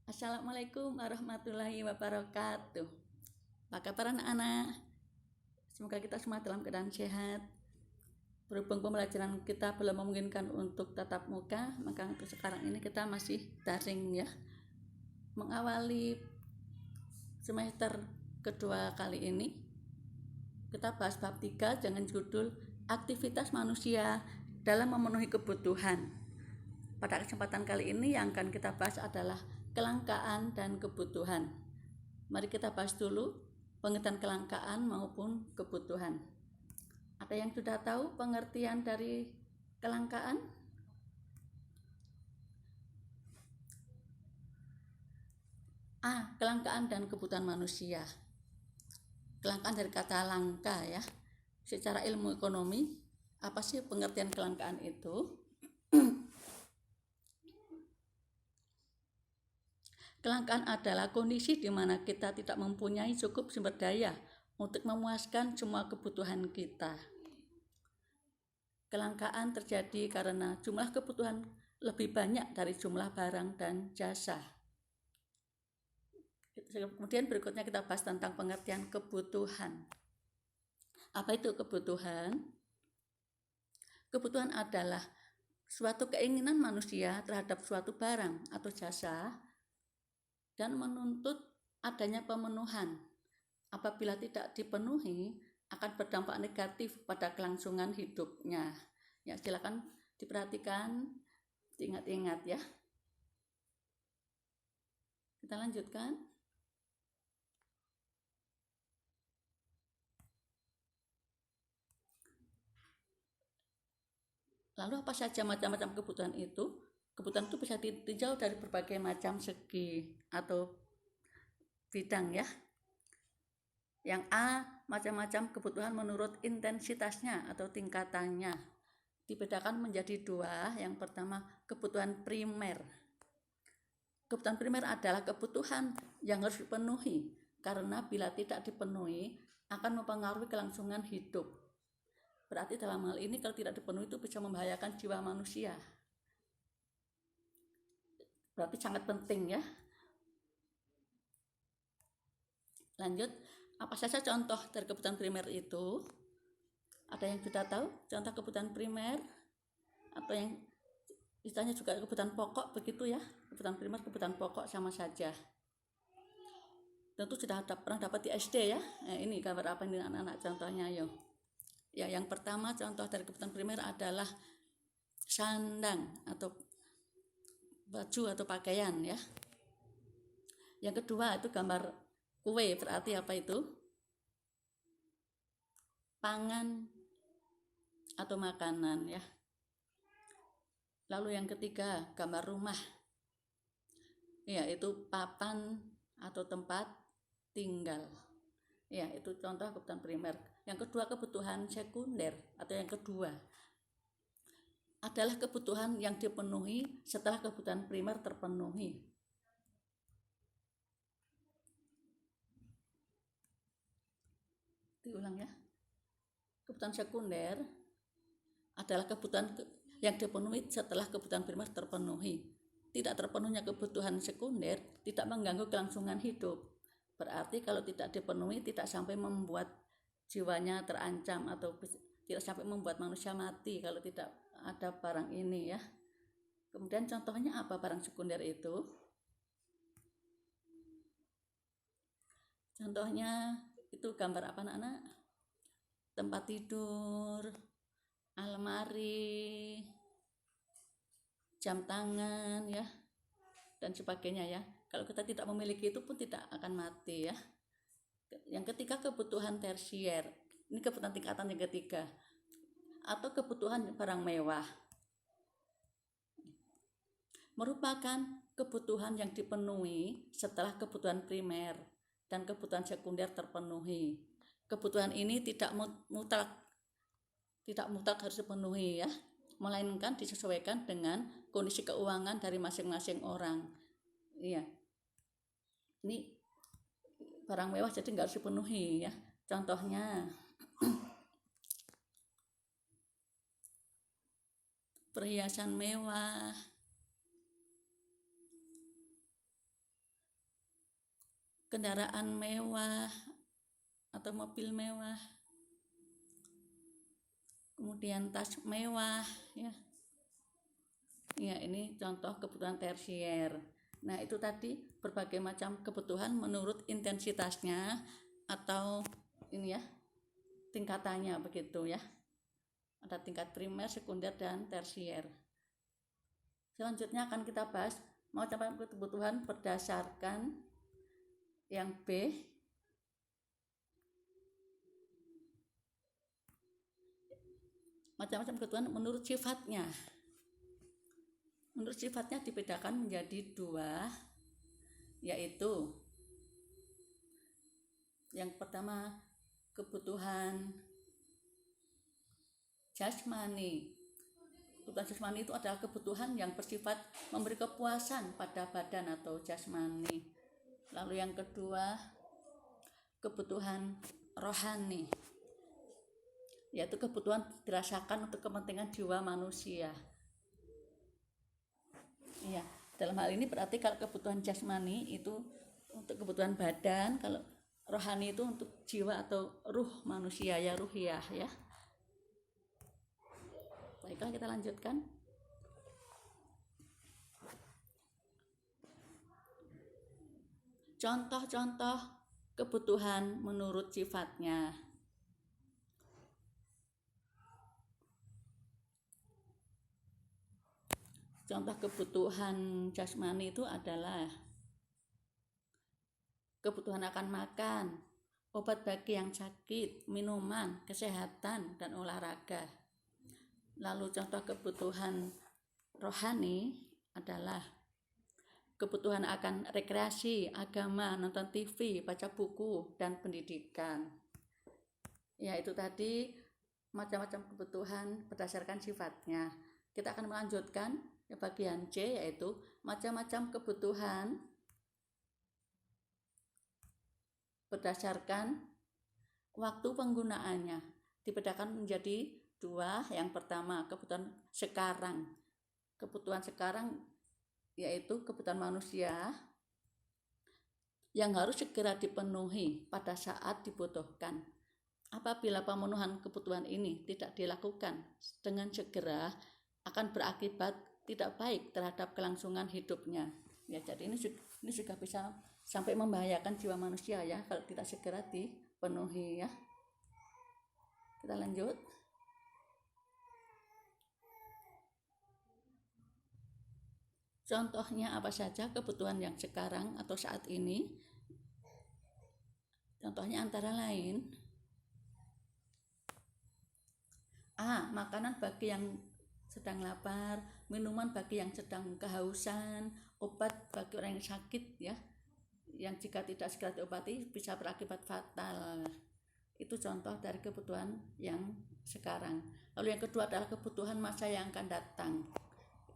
Assalamualaikum warahmatullahi wabarakatuh. Apa kabar anak-anak? Semoga kita semua dalam keadaan sehat. Berhubung pembelajaran kita belum memungkinkan untuk tatap muka, maka untuk sekarang ini kita masih daring ya. Mengawali semester kedua kali ini, kita bahas bab 3 dengan judul aktivitas manusia dalam memenuhi kebutuhan. Pada kesempatan kali ini yang akan kita bahas adalah kelangkaan dan kebutuhan. Mari kita bahas dulu pengertian kelangkaan maupun kebutuhan. Ada yang sudah tahu pengertian dari kelangkaan? Kelangkaan dan kebutuhan manusia. Kelangkaan dari kata langka ya. Secara ilmu ekonomi, apa sih pengertian kelangkaan itu? Kelangkaan adalah kondisi di mana kita tidak mempunyai cukup sumber daya untuk memuaskan semua kebutuhan kita. Kelangkaan terjadi karena jumlah kebutuhan lebih banyak dari jumlah barang dan jasa. Kemudian berikutnya kita bahas tentang pengertian kebutuhan. Apa itu kebutuhan? Kebutuhan adalah suatu keinginan manusia terhadap suatu barang atau jasa dan menuntut adanya pemenuhan. Apabila tidak dipenuhi, akan berdampak negatif pada kelangsungan hidupnya. Ya, silakan diperhatikan, diingat-ingat ya. Kita lanjutkan. Lalu apa saja macam-macam kebutuhan itu? Kebutuhan itu bisa ditinjau dari berbagai macam segi atau bidang ya. Yang A, macam-macam kebutuhan menurut intensitasnya atau tingkatannya. Dibedakan menjadi dua. Yang pertama, kebutuhan primer. Kebutuhan primer adalah kebutuhan yang harus dipenuhi, karena bila tidak dipenuhi akan mempengaruhi kelangsungan hidup. Berarti dalam hal ini kalau tidak dipenuhi itu bisa membahayakan jiwa manusia. Berarti sangat penting ya. Lanjut, apa saja contoh dari kebutuhan primer itu? Ada yang sudah tahu contoh kebutuhan primer? Atau yang istilahnya juga kebutuhan pokok begitu ya? Kebutuhan primer, kebutuhan pokok sama saja. Tentu sudah pernah dapat di SD ya. Ini gambar apa ini anak-anak contohnya ayo. Ya, yang pertama contoh dari kebutuhan primer adalah sandang atau baju atau pakaian ya. Yang kedua itu gambar kue, berarti apa itu? Pangan atau makanan ya. Lalu yang ketiga gambar rumah. Ya, itu papan atau tempat tinggal. Ya, itu contoh kebutuhan primer. Yang kedua kebutuhan sekunder atau yang kedua adalah kebutuhan yang dipenuhi setelah kebutuhan primer terpenuhi. Diulang ya. Kebutuhan sekunder adalah kebutuhan yang dipenuhi setelah kebutuhan primer terpenuhi. Tidak terpenuhnya kebutuhan sekunder tidak mengganggu kelangsungan hidup. Berarti kalau tidak dipenuhi tidak sampai membuat jiwanya terancam atau tidak sampai membuat manusia mati kalau tidak ada barang ini ya. Kemudian contohnya apa barang sekunder itu? Contohnya itu gambar apa anak-anak? Tempat tidur, almari, jam tangan ya, dan sebagainya ya. Kalau kita tidak memiliki itu pun tidak akan mati ya. Yang ketiga kebutuhan tersier. Ini kebutuhan tingkatan yang ketiga. Atau kebutuhan barang mewah. Merupakan kebutuhan yang dipenuhi setelah kebutuhan primer dan kebutuhan sekunder terpenuhi. Kebutuhan ini tidak mutlak harus dipenuhi ya, melainkan disesuaikan dengan kondisi keuangan dari masing-masing orang. Iya. Ini barang mewah jadi nggak harus dipenuhi ya. Contohnya perhiasan mewah, kendaraan mewah atau mobil mewah, kemudian tas mewah ya. Ya, ini contoh kebutuhan tersier. Nah, itu tadi berbagai macam kebutuhan menurut intensitasnya atau ini ya, tingkatannya begitu ya. Ada tingkat primer, sekunder, dan tersier. Selanjutnya akan kita bahas macam kebutuhan berdasarkan yang B. Macam-macam kebutuhan menurut sifatnya. Menurut sifatnya dibedakan menjadi dua, yaitu yang pertama kebutuhan jasmani. Kebutuhan jasmani itu adalah kebutuhan yang bersifat memberi kepuasan pada badan atau jasmani. Lalu yang kedua kebutuhan rohani, yaitu kebutuhan dirasakan untuk kepentingan jiwa manusia. Iya, dalam hal ini berarti kalau kebutuhan jasmani itu untuk kebutuhan badan, kalau rohani itu untuk jiwa atau ruh manusia ya, ruhiyah ya. Baiklah, kita lanjutkan. Contoh-contoh kebutuhan menurut sifatnya. Contoh kebutuhan jasmani itu adalah kebutuhan akan makan, obat bagi yang sakit, minuman, kesehatan, dan olahraga. Lalu contoh kebutuhan rohani adalah kebutuhan akan rekreasi, agama, nonton TV, baca buku, dan pendidikan. Ya, itu tadi macam-macam kebutuhan berdasarkan sifatnya. Kita akan melanjutkan bagian C, yaitu macam-macam kebutuhan berdasarkan waktu penggunaannya. Dibedakan menjadi dua. Yang pertama kebutuhan sekarang. Kebutuhan sekarang yaitu kebutuhan manusia yang harus segera dipenuhi pada saat dibutuhkan. Apabila pemenuhan kebutuhan ini tidak dilakukan dengan segera, akan berakibat tidak baik terhadap kelangsungan hidupnya. Ya, jadi ini juga bisa sampai membahayakan jiwa manusia ya kalau tidak segera dipenuhi ya. Kita lanjut. Contohnya apa saja kebutuhan yang sekarang atau saat ini? Contohnya antara lain A. Makanan bagi yang sedang lapar, minuman bagi yang sedang kehausan, obat bagi orang yang sakit ya, yang jika tidak segera diobati bisa berakibat fatal. Itu contoh dari kebutuhan yang sekarang. Lalu yang kedua adalah kebutuhan masa yang akan datang.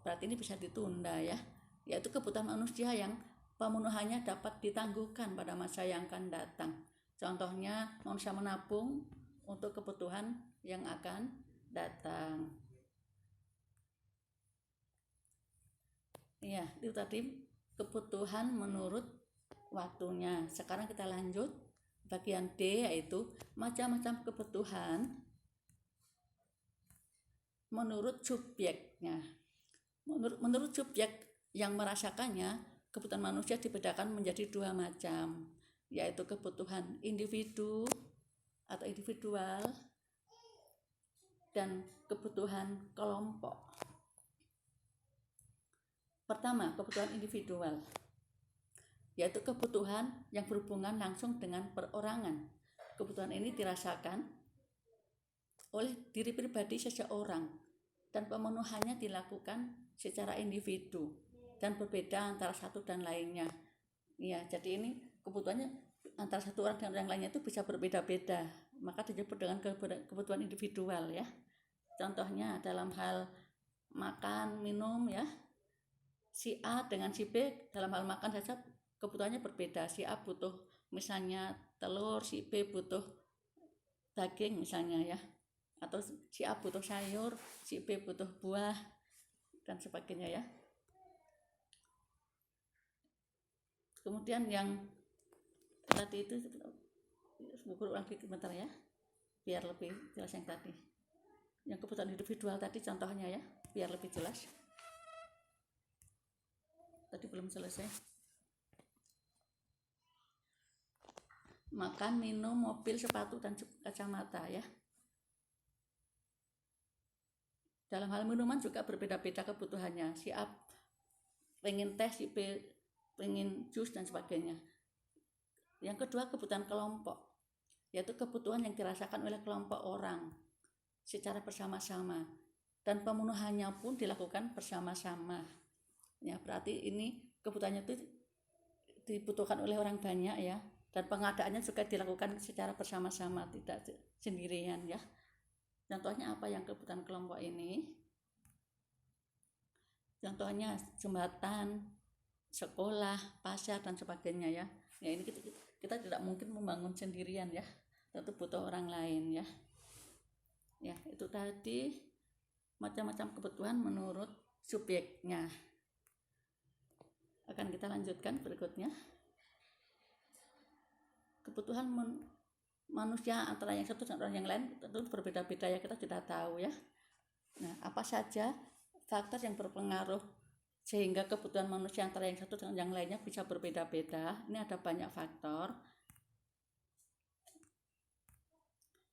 Berarti ini bisa ditunda ya, yaitu kebutuhan manusia yang pemenuhannya dapat ditangguhkan pada masa yang akan datang. Contohnya manusia menabung untuk kebutuhan yang akan datang. Ya, itu tadi kebutuhan menurut waktunya. Sekarang kita lanjut bagian D, yaitu macam-macam kebutuhan menurut subjeknya. Menurut subjek yang merasakannya, kebutuhan manusia dibedakan menjadi dua macam, yaitu kebutuhan individu atau individual dan kebutuhan kelompok. Pertama, kebutuhan individual, yaitu kebutuhan yang berhubungan langsung dengan perorangan. Kebutuhan ini dirasakan oleh diri pribadi seseorang dan pemenuhannya dilakukan secara individu dan berbeda antara satu dan lainnya. Ya, jadi ini kebutuhannya antara satu orang dan orang lainnya itu bisa berbeda-beda, maka disebut dengan kebutuhan individual ya. Contohnya dalam hal makan, minum ya. Si A dengan si B dalam hal makan saja kebutuhannya berbeda. Si A butuh misalnya telur, si B butuh daging misalnya ya. Atau si A butuh sayur, si B butuh buah dan sebagainya ya. Kemudian yang tadi itu buku lagi sebentar ya, biar lebih jelas yang tadi. Yang kebutuhan individual tadi contohnya ya, biar lebih jelas. Tadi belum selesai. Makan, minum, mobil, sepatu, dan kacamata ya. Dalam hal minuman juga berbeda-beda kebutuhannya. Si A pengen teh, si B pengen jus dan sebagainya. Yang kedua, kebutuhan kelompok, yaitu kebutuhan yang dirasakan oleh kelompok orang secara bersama-sama, dan pemenuhannya pun dilakukan bersama-sama. Ya, berarti ini kebutuhannya itu dibutuhkan oleh orang banyak ya, dan pengadaannya juga dilakukan secara bersama-sama, tidak sendirian ya. Contohnya apa yang kebutuhan kelompok ini? Contohnya jembatan, sekolah, pasar, dan sebagainya ya. Ya ini kita tidak mungkin membangun sendirian ya, tentu butuh orang lain ya. Ya itu tadi macam-macam kebutuhan menurut subjeknya. Akan kita lanjutkan berikutnya. Kebutuhan manusia antara yang satu dan yang lain tentu berbeda-beda ya, kita sudah tahu ya. Nah, apa saja faktor yang berpengaruh sehingga kebutuhan manusia antara yang satu dengan yang lainnya bisa berbeda-beda? Ini ada banyak faktor.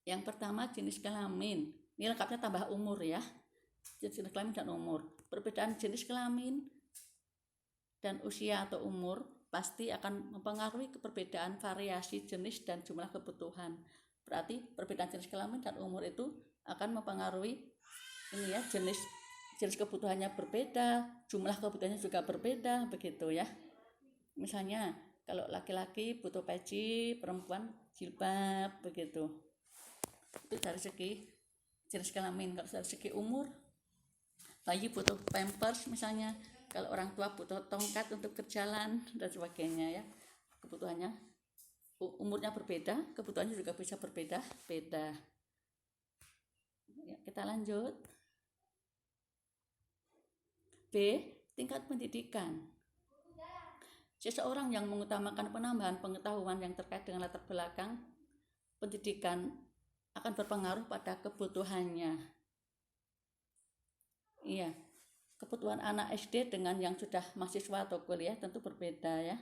Yang pertama, jenis kelamin. Ini lengkapnya tambah umur ya. Jenis kelamin dan umur. Perbedaan jenis kelamin dan usia atau umur pasti akan mempengaruhi perbedaan variasi jenis dan jumlah kebutuhan. Berarti perbedaan jenis kelamin dan umur itu akan mempengaruhi ini ya, jenis kebutuhannya berbeda, jumlah kebutuhannya juga berbeda begitu ya. Misalnya kalau laki-laki butuh peci, perempuan jilbab begitu. Itu dari segi jenis kelamin. Kalau dari segi umur, bayi butuh pampers misalnya, kalau orang tua butuh tongkat untuk berjalan dan sebagainya ya. Kebutuhannya, umurnya berbeda, kebutuhannya juga bisa berbeda-beda. Ya, kita lanjut. B. Tingkat pendidikan. Seseorang yang mengutamakan penambahan pengetahuan yang terkait dengan latar belakang pendidikan akan berpengaruh pada kebutuhannya. Iya, kebutuhan anak SD dengan yang sudah mahasiswa atau kuliah tentu berbeda ya.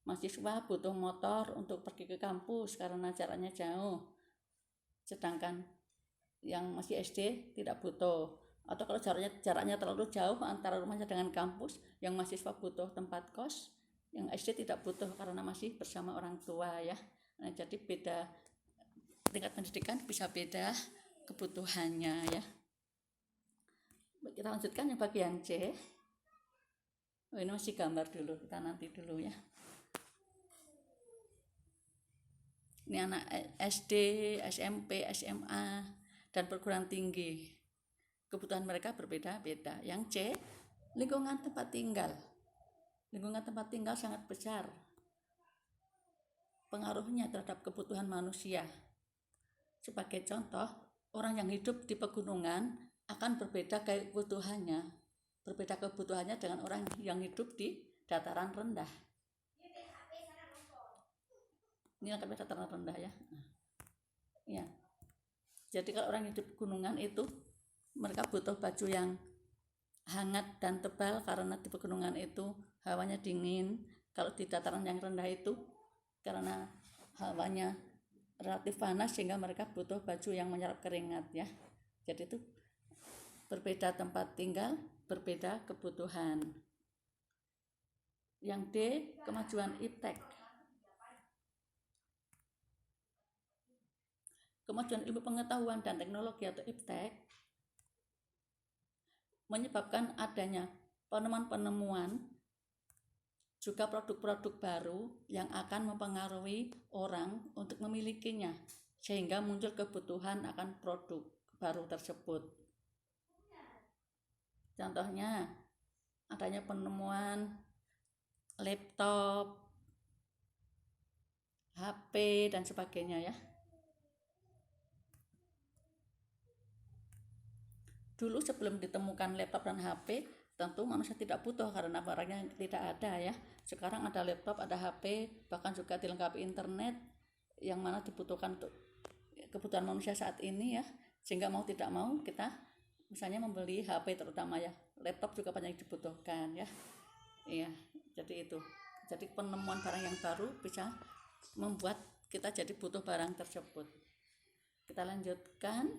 Mahasiswa butuh motor untuk pergi ke kampus karena jaraknya jauh, sedangkan yang masih SD tidak butuh. Atau kalau jaraknya terlalu jauh antara rumahnya dengan kampus, yang mahasiswa butuh tempat kos, yang SD tidak butuh karena masih bersama orang tua ya. Nah, jadi beda tingkat pendidikan, bisa beda kebutuhannya ya. Kita lanjutkan yang bagian C. Ini masih gambar dulu, kita nanti dulu ya. Ini anak SD, SMP, SMA, dan perguruan tinggi. Kebutuhan mereka berbeda-beda. Yang C, lingkungan tempat tinggal. Lingkungan tempat tinggal sangat besar pengaruhnya terhadap kebutuhan manusia. Sebagai contoh, orang yang hidup di pegunungan akan berbeda kebutuhannya dengan orang yang hidup di dataran rendah. Ini akan dataran rendah ya. Ya. Jadi kalau orang hidup gunungan itu mereka butuh baju yang hangat dan tebal karena di pegunungan itu hawanya dingin. Kalau di dataran yang rendah itu karena hawanya relatif panas sehingga mereka butuh baju yang menyerap keringat ya. Jadi itu berbeda tempat tinggal, berbeda kebutuhan. Yang D, kemajuan iptek. Kemajuan ilmu pengetahuan dan teknologi atau iptek menyebabkan adanya penemuan-penemuan, juga produk-produk baru yang akan mempengaruhi orang untuk memilikinya, sehingga muncul kebutuhan akan produk baru tersebut. Contohnya, adanya penemuan laptop, HP, dan sebagainya ya. Dulu sebelum ditemukan laptop dan HP, tentu manusia tidak butuh karena barangnya tidak ada ya. Sekarang ada laptop, ada HP, bahkan juga dilengkapi internet yang mana dibutuhkan untuk kebutuhan manusia saat ini ya. Sehingga mau tidak mau kita misalnya membeli HP terutama ya, laptop juga banyak dibutuhkan ya. Iya, jadi itu. Jadi penemuan barang yang baru bisa membuat kita jadi butuh barang tersebut. Kita lanjutkan.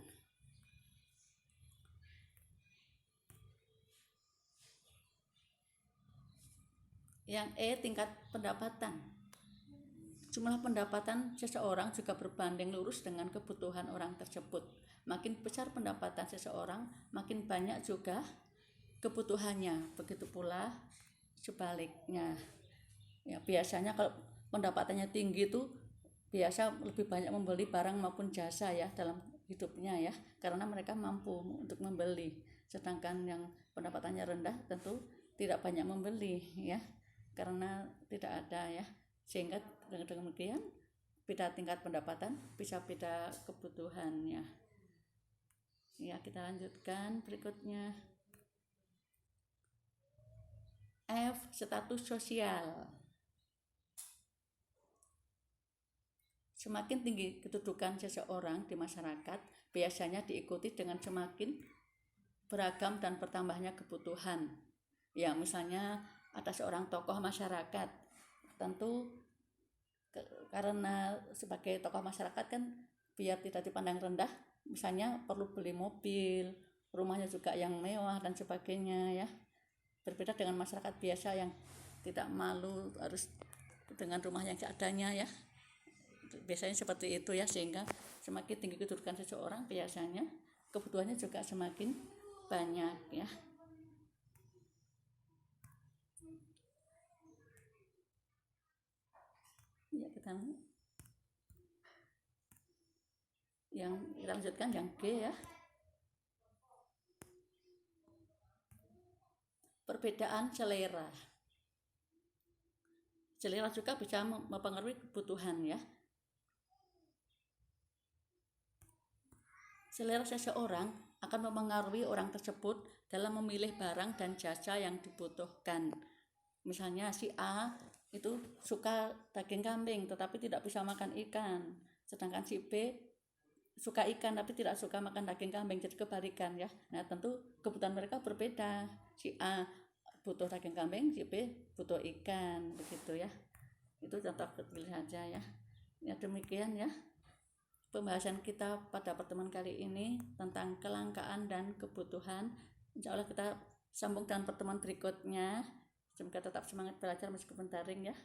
Yang tingkat pendapatan. Jumlah pendapatan seseorang juga berbanding lurus dengan kebutuhan orang tersebut. Makin besar pendapatan seseorang, makin banyak juga kebutuhannya. Begitu pula sebaliknya. Ya, biasanya kalau pendapatannya tinggi itu biasa lebih banyak membeli barang maupun jasa ya dalam hidupnya ya, karena mereka mampu untuk membeli. Sedangkan yang pendapatannya rendah tentu tidak banyak membeli ya, karena tidak ada ya. Sehingga dengan demikian beda tingkat pendapatan bisa beda kebutuhannya. Ya, kita lanjutkan berikutnya. F. Status sosial. Semakin tinggi kedudukan seseorang di masyarakat, biasanya diikuti dengan semakin beragam dan bertambahnya kebutuhan. Ya, misalnya ada seorang tokoh masyarakat, tentu karena sebagai tokoh masyarakat kan biar tidak dipandang rendah, misalnya perlu beli mobil, rumahnya juga yang mewah dan sebagainya ya. Berbeda dengan masyarakat biasa yang tidak malu harus dengan rumah yang seadanya ya. Biasanya seperti itu ya, sehingga semakin tinggi kedudukan seseorang biasanya kebutuhannya juga semakin banyak ya. Ya, kita lanjutkan yang G ya. Perbedaan selera. Selera juga bisa mempengaruhi kebutuhan ya. Selera seseorang akan mempengaruhi orang tersebut dalam memilih barang dan jasa yang dibutuhkan. Misalnya si A itu suka daging kambing tetapi tidak bisa makan ikan, sedangkan si B suka ikan tapi tidak suka makan daging kambing, jadi kebalikan ya. Nah, tentu kebutuhan mereka berbeda. Si A butuh daging kambing, si B butuh ikan, begitu ya. Itu contoh kecil saja ya. Ya, demikian ya pembahasan kita pada pertemuan kali ini tentang kelangkaan dan kebutuhan. Insya Allah kita sambung dengan pertemuan berikutnya. Semoga tetap semangat belajar meskipun daring ya.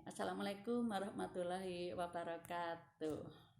Assalamualaikum warahmatullahi wabarakatuh.